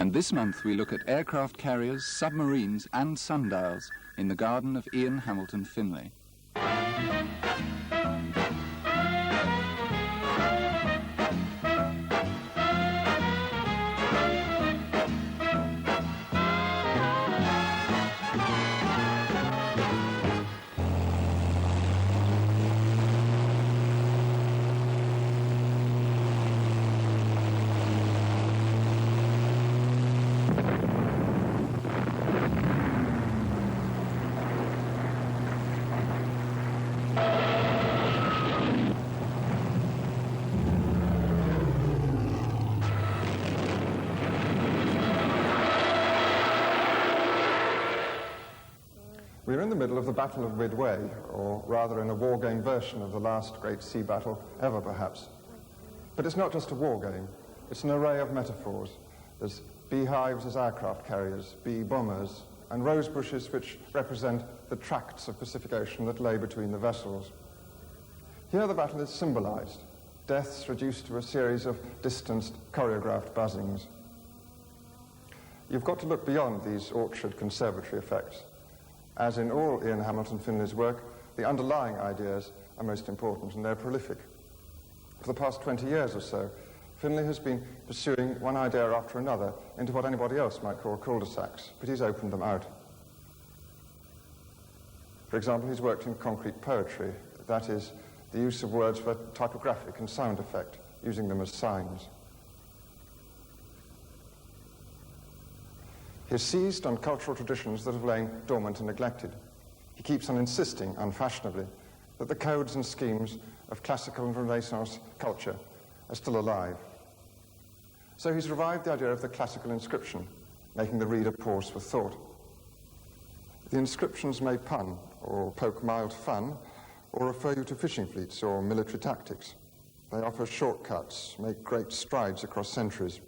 And this month we look at aircraft carriers, submarines and sundials in the garden of Ian Hamilton Finlay. We're in the middle of the Battle of Midway, or rather in a war game version of the last great sea battle ever, perhaps. But it's not just a war game. It's an array of metaphors. There's beehives as aircraft carriers, bee bombers, and rose bushes which represent the tracts of Pacific Ocean that lay between the vessels. Here the battle is symbolized, deaths reduced to a series of distanced, choreographed buzzings. You've got to look beyond these orchard conservatory effects. As in all Ian Hamilton Finlay's work, the underlying ideas are most important, and they're prolific. For the past 20 years or so, Finlay has been pursuing one idea after another into what anybody else might call cul-de-sacs, but he's opened them out. For example, he's worked in concrete poetry, that is, the use of words for typographic and sound effect, using them as signs. He has seized on cultural traditions that have lain dormant and neglected. He keeps on insisting, unfashionably, that the codes and schemes of classical and Renaissance culture are still alive. So he's revived the idea of the classical inscription, making the reader pause for thought. The inscriptions may pun, or poke mild fun, or refer you to fishing fleets or military tactics. They offer shortcuts, make great strides across centuries.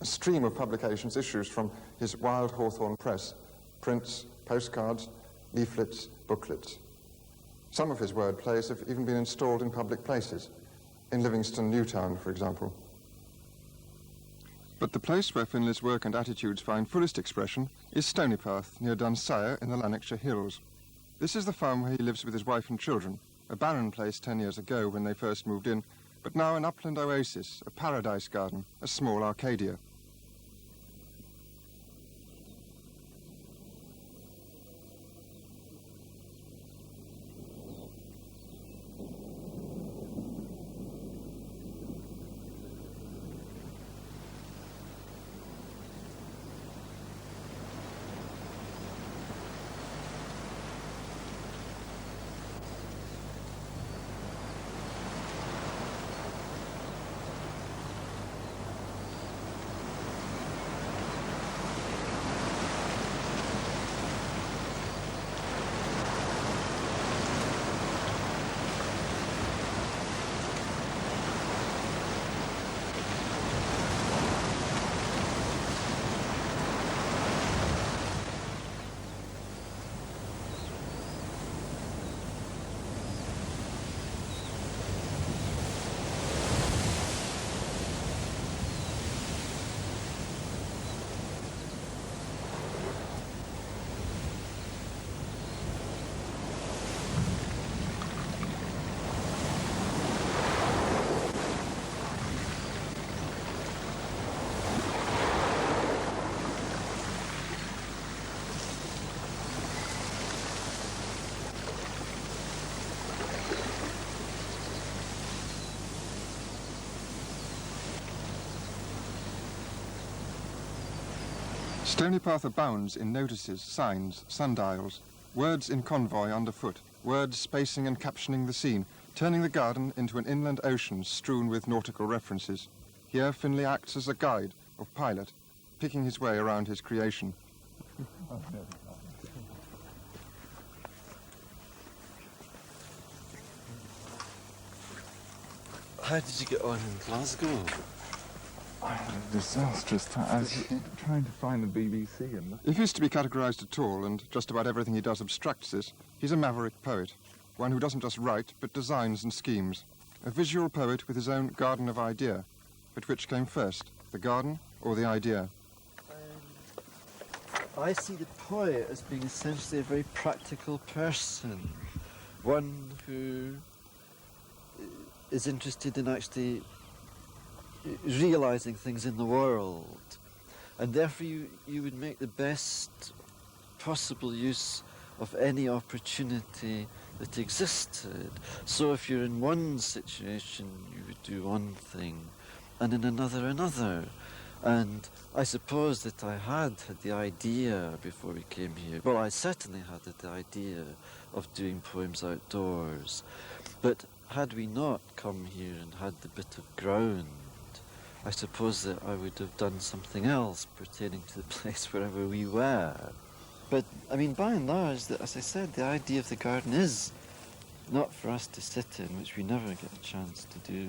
A stream of publications issues from his Wild Hawthorne press, prints, postcards, leaflets, booklets. Some of his word plays have even been installed in public places, in Livingston Newtown, for example. But the place where Finlay's work and attitudes find fullest expression is Stonypath, near Dunsire in the Lanarkshire Hills. This is the farm where he lives with his wife and children, a barren place 10 years ago when they first moved in, but now an upland oasis, a paradise garden, a small Arcadia. Stonypath abounds in notices, signs, sundials, words in convoy underfoot, words spacing and captioning the scene, turning the garden into an inland ocean strewn with nautical references. Here Finlay acts as a guide or pilot, picking his way around his creation. How did you get on in Glasgow? I had a disastrous time. I was trying to find the BBC and... If he's to be categorized at all, and just about everything he does obstructs this, he's a maverick poet, one who doesn't just write, but designs and schemes. A visual poet with his own garden of idea. But which came first, the garden or the idea? I see the poet as being essentially a very practical person, one who is interested in actually realising things in the world, and therefore you would make the best possible use of any opportunity that existed. So if you're in one situation, you would do one thing, and in another. And I suppose that I had the idea before we came here. Well, I certainly had the idea of doing poems outdoors. But had we not come here and had the bit of ground, I suppose that I would have done something else pertaining to the place wherever we were. But, I mean, by and large, as I said, the idea of the garden is not for us to sit in, which we never get a chance to do,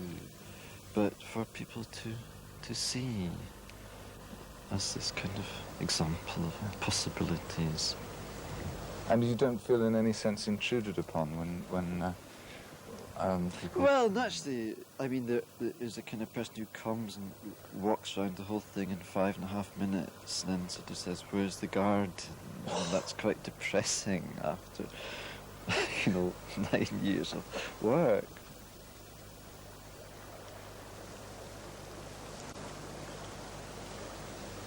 but for people to see as this kind of example of possibilities. And you don't feel in any sense intruded upon when people... Well, naturally, I mean, there's a kind of person who comes and walks around the whole thing in 5.5 minutes and then sort of says, "Where's the garden?" And that's quite depressing after, 9 years of work.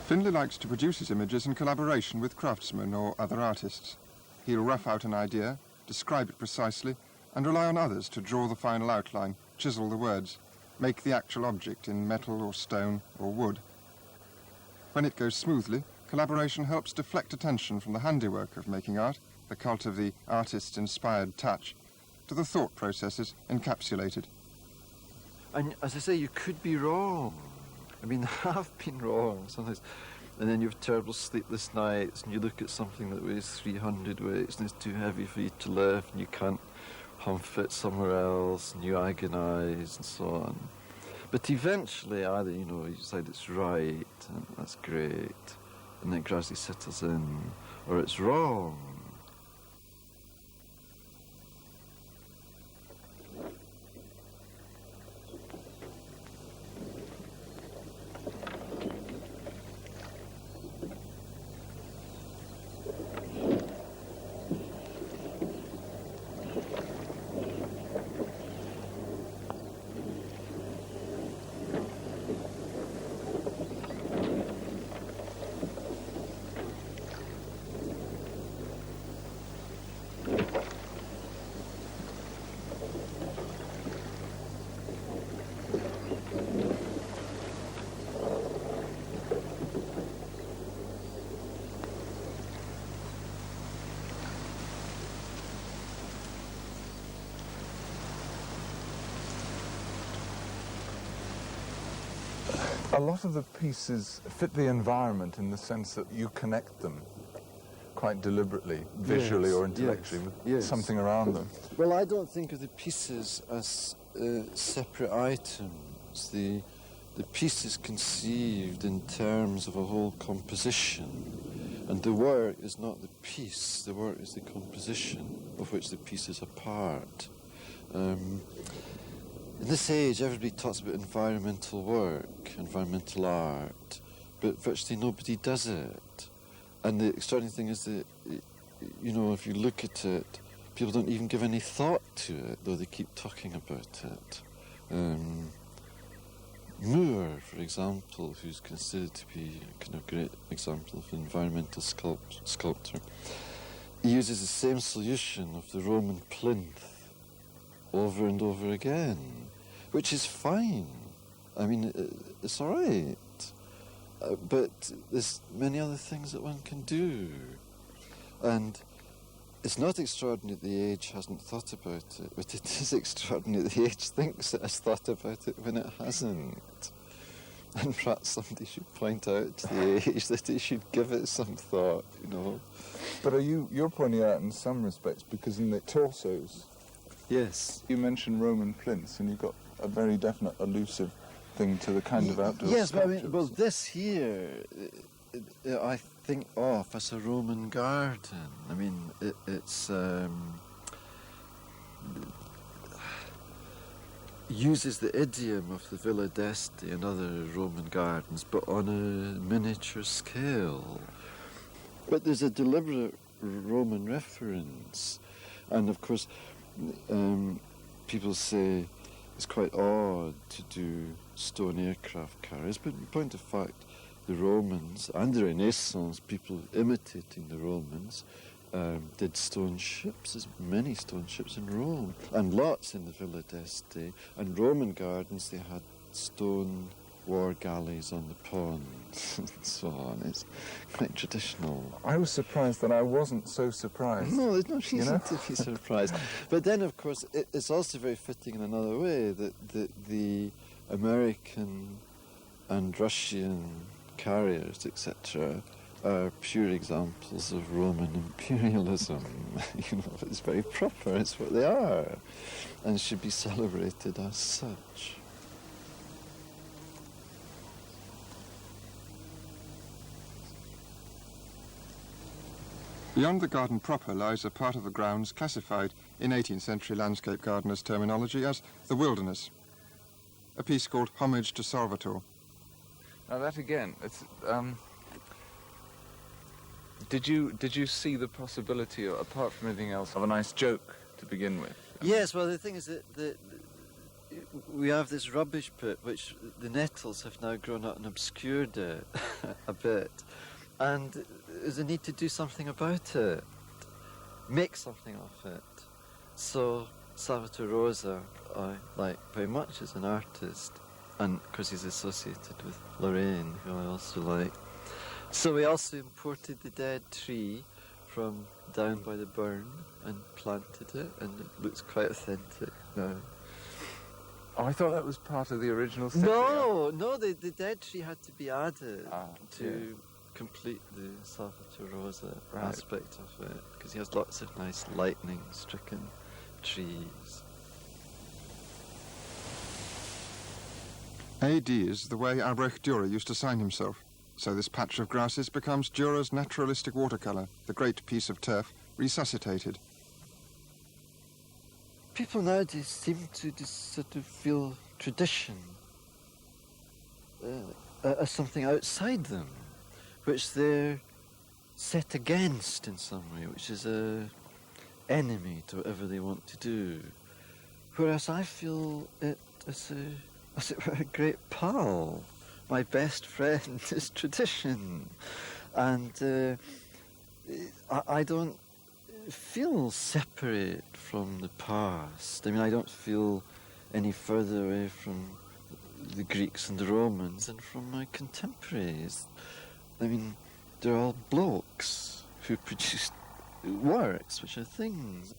Finlay likes to produce his images in collaboration with craftsmen or other artists. He'll rough out an idea, describe it precisely, and rely on others to draw the final outline, chisel the words, make the actual object in metal or stone or wood. When it goes smoothly, collaboration helps deflect attention from the handiwork of making art, the cult of the artist's inspired touch, to the thought processes encapsulated. And as I say, you could be wrong. I mean, I've been wrong sometimes. And then you have terrible sleepless nights, and you look at something that weighs 300 weights, and it's too heavy for you to lift, and you can't humph it somewhere else, and you agonise, and so on. But eventually, either, you decide it's right, and that's great, and then it gradually settles in, or it's wrong. A lot of the pieces fit the environment in the sense that you connect them quite deliberately, visually or intellectually, with something around them. Well, I don't think of the pieces as separate items. The piece is conceived in terms of a whole composition, and the work is not the piece, the work is the composition of which the piece is a part. In this age, everybody talks about environmental work, environmental art, but virtually nobody does it. And the extraordinary thing is that, if you look at it, people don't even give any thought to it, though they keep talking about it. Moore, for example, who's considered to be a kind of great example of an environmental sculptor, he uses the same solution of the Roman plinth over and over again, which is fine. I mean, it's all right. But there's many other things that one can do. And it's not extraordinary that the age hasn't thought about it, but it is extraordinary that the age thinks it has thought about it when it hasn't. And perhaps somebody should point out to the age that it should give it some thought, But you're pointing out in some respects, because in the torsos, yes, you mentioned Roman plinths, and you've got a very definite elusive thing to the kind of outdoor yes, sculptures. but this here, I think of as a Roman garden. I mean, it's uses the idiom of the Villa d'Este and other Roman gardens, but on a miniature scale. But there's a deliberate Roman reference. And of course, people say it's quite odd to do stone aircraft carriers, but in point of fact, the Romans and the Renaissance, people imitating the Romans, did stone ships. There's many stone ships in Rome, and lots in the Villa d'Este. And Roman gardens, they had stone war galleys on the ponds and so on. It's quite traditional. I was surprised that I wasn't so surprised. No, there's no reason to be surprised. But then, of course, it's also very fitting in another way that the American and Russian carriers, etc., are pure examples of Roman imperialism. It's very proper, it's what they are, and should be celebrated as such. Beyond the garden proper lies a part of the grounds classified in 18th century landscape gardeners' terminology as the wilderness. A piece called Homage to Salvator. Now that again, it's, did you see the possibility, apart from anything else, of a nice joke to begin with? Yes, well the thing is that we have this rubbish pit which the nettles have now grown up and obscured it a bit. And there's a need to do something about it, make something of it. So Salvatore Rosa, I like very much as an artist, and of course he's associated with Lorraine, who I also like. So we also imported the dead tree from down by the burn and planted it, and it looks quite authentic now. Oh, I thought that was part of the original set. No, the dead tree had to be added to... Yeah. Complete the Salvatore Rosa Right. aspect of it, because he has lots of nice lightning-stricken trees. AD is the way Albrecht Dürer used to sign himself, so this patch of grasses becomes Dürer's naturalistic watercolour, the great piece of turf resuscitated. People nowadays seem to just sort of feel tradition as something outside them, which they're set against in some way, which is a enemy to whatever they want to do. Whereas I feel it as it were a great pal. My best friend is tradition. And I don't feel separate from the past. I mean, I don't feel any further away from the Greeks and the Romans than from my contemporaries. I mean, they're all blokes who produce works, which are things.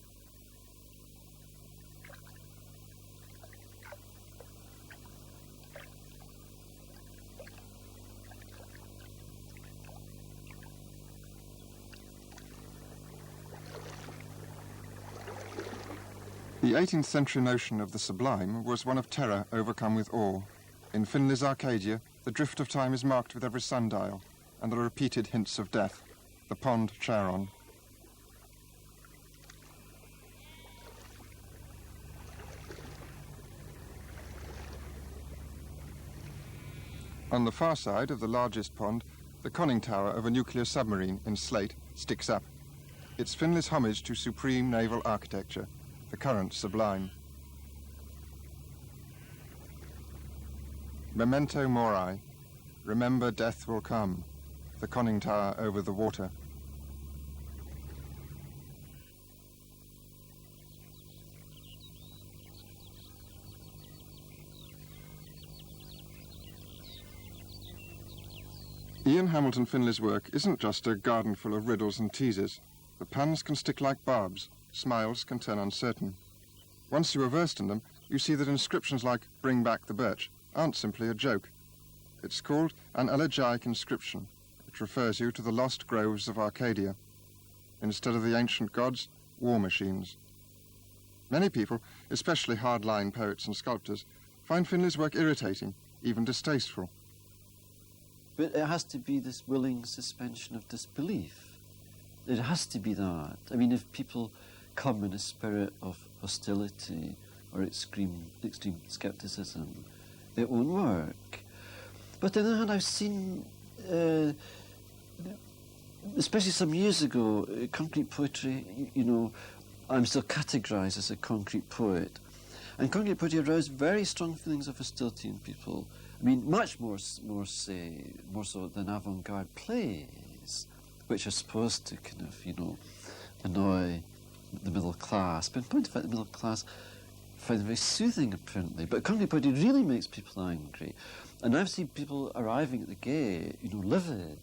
The 18th century notion of the sublime was one of terror overcome with awe. In Finlay's Arcadia, the drift of time is marked with every sundial, and the repeated hints of death, the pond Charon. On the far side of the largest pond, the conning tower of a nuclear submarine in slate sticks up. It's Finlay's homage to supreme naval architecture, the current sublime. Memento mori, remember death will come, the conning tower over the water. Ian Hamilton Finlay's work isn't just a garden full of riddles and teases. The puns can stick like barbs, smiles can turn uncertain. Once you are versed in them, you see that inscriptions like "Bring back the birch" aren't simply a joke. It's called an elegiac inscription, which refers you to the lost groves of Arcadia. Instead of the ancient gods, war machines. Many people, especially hard-line poets and sculptors, find Finlay's work irritating, even distasteful. But it has to be this willing suspension of disbelief. It has to be that. I mean, if people come in a spirit of hostility or extreme skepticism, it won't work. But on the other hand, I've seen especially some years ago, concrete poetry, you know, I'm still categorised as a concrete poet. And concrete poetry aroused very strong feelings of hostility in people. I mean, much more so than avant-garde plays, which are supposed to kind of, you know, annoy the middle class. But in point of fact, the middle class find it very soothing, apparently. But concrete poetry really makes people angry. And I've seen people arriving at the gate, you know, livid.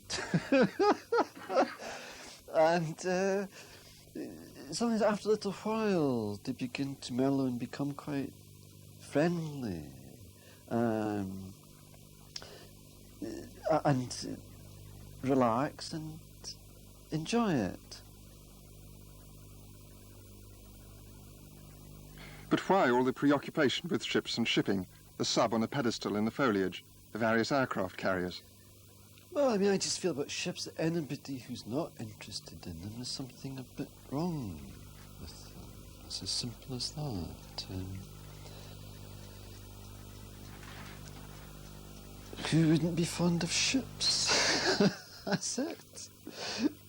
And sometimes after a little while, they begin to mellow and become quite friendly. And relax and enjoy it. But why all the preoccupation with ships and shipping, the sub on a pedestal in the foliage, the various aircraft carriers? Well, I mean, I just feel about ships that anybody who's not interested in them is something a bit wrong with them. It's as simple as that. Who wouldn't be fond of ships? That's it.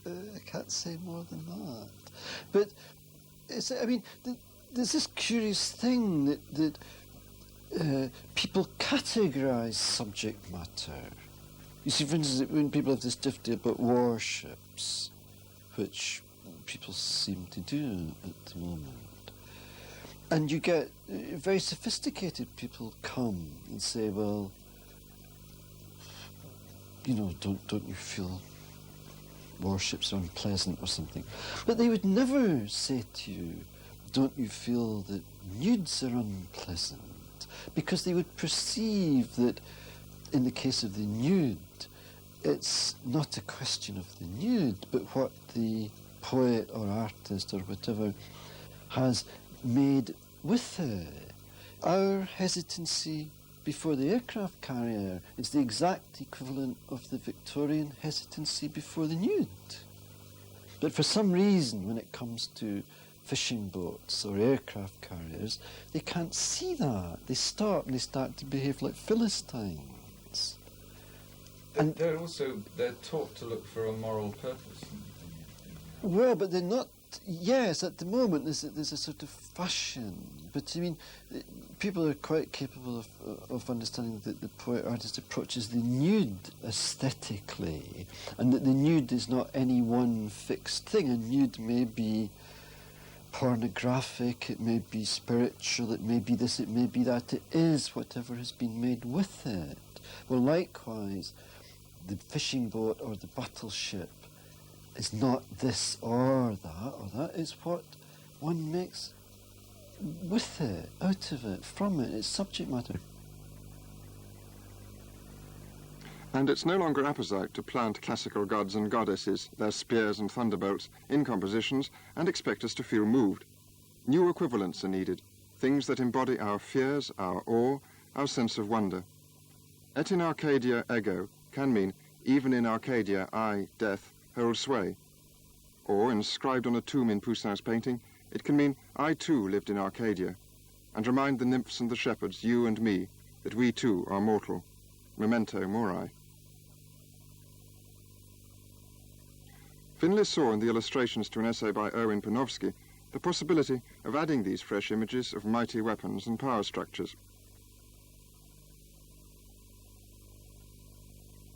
I can't say more than that. But, I mean, there's this curious thing that people categorise subject matter. You see, for instance, when people have this difficulty about warships, which people seem to do at the moment, and you get very sophisticated people come and say, well, you know, don't you feel warships are unpleasant or something? But they would never say to you, don't you feel that nudes are unpleasant? Because they would perceive that in the case of the nude, it's not a question of the nude, but what the poet or artist or whatever has made with it. Our hesitancy before the aircraft carrier is the exact equivalent of the Victorian hesitancy before the nude. But for some reason, when it comes to fishing boats or aircraft carriers, they can't see that. They stop and they start to behave like Philistines. And they're taught to look for a moral purpose. Well, but they're not. Yes, at the moment there's a sort of fashion. But I mean, people are quite capable of understanding that the poet artist approaches the nude aesthetically, and that the nude is not any one fixed thing. A nude may be pornographic, it may be spiritual, it may be this, it may be that. It is whatever has been made with it. Well, likewise, the fishing boat or the battleship is not this or that is what one makes with it, out of it, from it. It's subject matter. And it's no longer apposite to plant classical gods and goddesses, their spears and thunderbolts, in compositions, and expect us to feel moved. New equivalents are needed, things that embody our fears, our awe, our sense of wonder. Et in Arcadia ego can mean, even in Arcadia I, death, hold sway. Or, inscribed on a tomb in Poussin's painting, it can mean, I too lived in Arcadia, and remind the nymphs and the shepherds, you and me, that we too are mortal. Memento mori. Finlay saw in the illustrations to an essay by Erwin Panofsky the possibility of adding these fresh images of mighty weapons and power structures.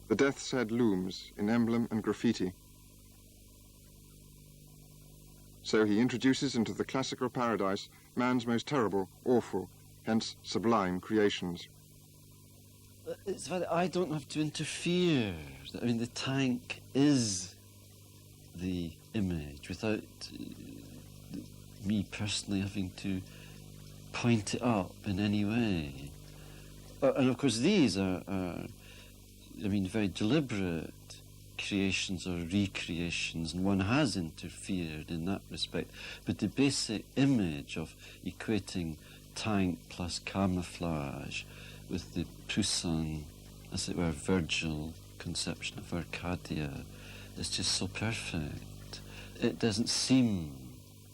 The death's head looms in emblem and graffiti. So he introduces into the classical paradise man's most terrible, awful, hence sublime creations. It's that I don't have to interfere. I mean, the tank is the image without me personally having to point it up in any way. And of course these are I mean, very deliberate creations or recreations, and one has interfered in that respect. But the basic image of equating tank plus camouflage with the Poussin, as it were, Virgil conception of Arcadia is just so perfect. It doesn't seem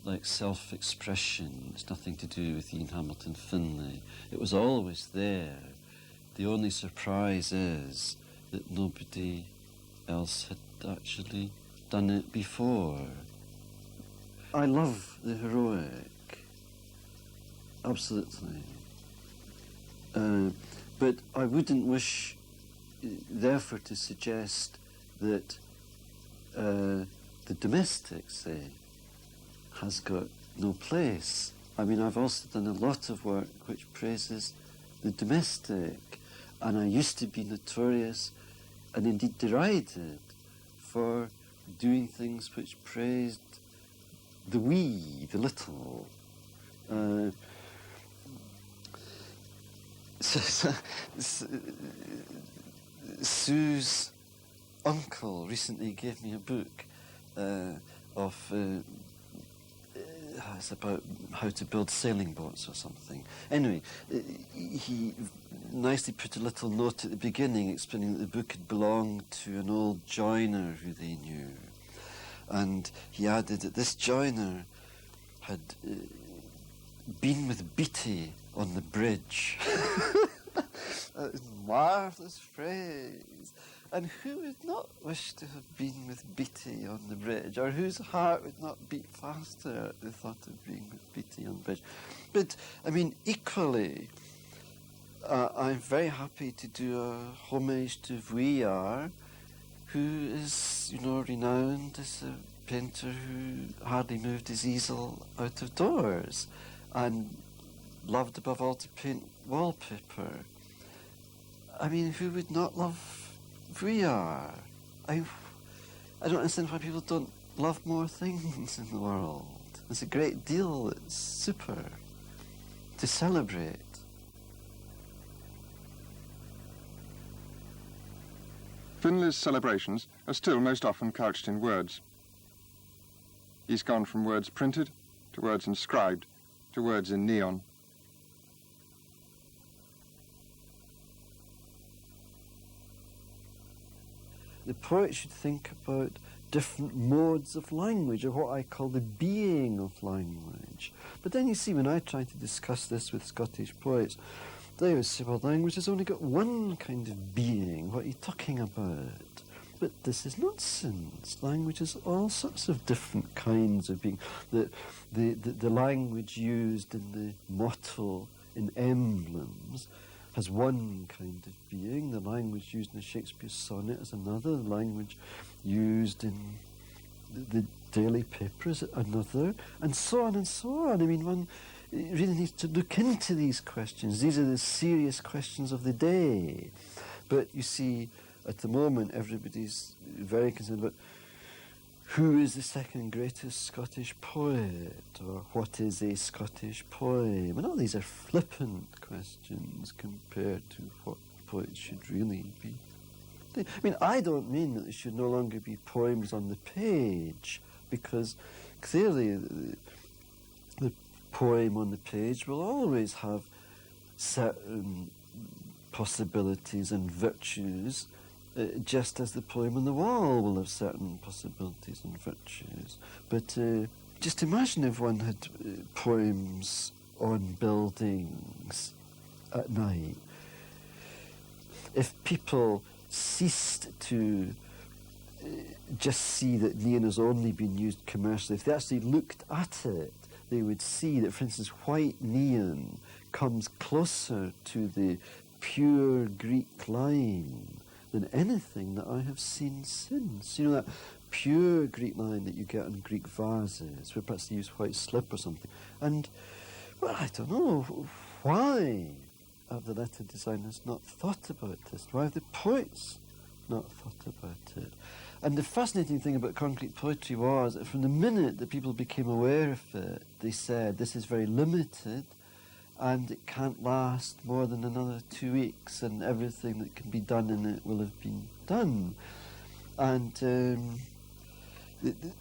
like self-expression. It's nothing to do with Ian Hamilton Finlay. It was always there. The only surprise is that nobody else had actually done it before. I love the heroic, absolutely. But I wouldn't wish, therefore, to suggest that the domestic, say, has got no place. I mean, I've also done a lot of work which praises the domestic, and I used to be notorious and indeed derided for doing things which praised the wee, the little. Sue's uncle recently gave me a book it's about how to build sailing boats or something. Anyway, he nicely put a little note at the beginning explaining that the book had belonged to an old joiner who they knew. And he added that this joiner had been with Beatty on the bridge. That is a marvellous phrase. And who would not wish to have been with Beatty on the bridge, or whose heart would not beat faster at the thought of being with Beatty on the bridge? But, I mean, equally, I'm very happy to do a homage to Vuillard, who is, renowned as a painter who hardly moved his easel out of doors, and loved above all to paint wallpaper. I mean, who would not love Vuillard? I don't understand why people don't love more things in the world. There's a great deal that's super to celebrate. Finlay's celebrations are still most often couched in words. He's gone from words printed to words inscribed to words in neon. The poet should think about different modes of language, or what I call the being of language. But then you see, when I try to discuss this with Scottish poets, they always say, well, language has only got one kind of being. What are you talking about? But this is nonsense. Language has all sorts of different kinds of being. The language used in the motto, in emblems, has one kind of being. The language used in a Shakespeare sonnet is another. The language used in the daily paper is another, and so on and so on. I mean, one really needs to look into these questions. These are the serious questions of the day. But you see, at the moment, everybody's very concerned about who is the second greatest Scottish poet, or what is a Scottish poem? And all these are flippant questions compared to what poets should really be. I mean, I don't mean that there should no longer be poems on the page, because clearly the poem on the page will always have certain possibilities and virtues, just as the poem on the wall will have certain possibilities and virtues. But just imagine if one had poems on buildings at night. If people ceased to just see that neon has only been used commercially, if they actually looked at it, they would see that, for instance, white neon comes closer to the pure Greek line than anything that I have seen since. You know, that pure Greek line that you get on Greek vases, where perhaps they use white slip or something. And, well, I don't know, why have the letter designers not thought about this? Why have the poets not thought about it? And the fascinating thing about concrete poetry was that from the minute that people became aware of it, they said, this is very limited, and it can't last more than another 2 weeks, and everything that can be done in it will have been done. And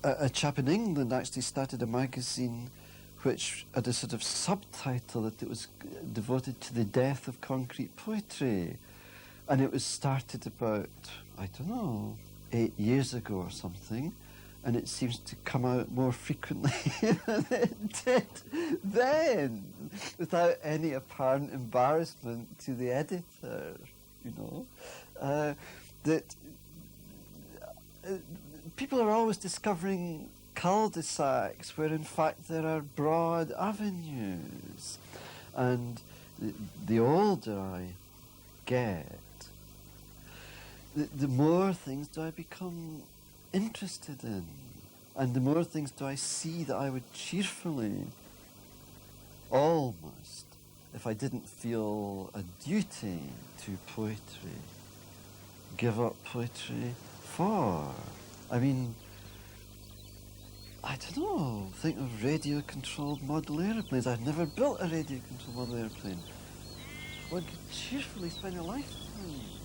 a chap in England actually started a magazine which had a sort of subtitle that it was devoted to the death of concrete poetry. And it was started about, I don't know, 8 years ago or something, and it seems to come out more frequently than it did then, without any apparent embarrassment to the editor, you know. That people are always discovering cul-de-sacs where in fact there are broad avenues. And the older I get, the more things do I become interested in, and the more things do I see that I would cheerfully, almost, if I didn't feel a duty to poetry, give up poetry for. I mean, I don't know, think of radio-controlled model aeroplanes. I've never built a radio-controlled model airplane. One could cheerfully spend a lifetime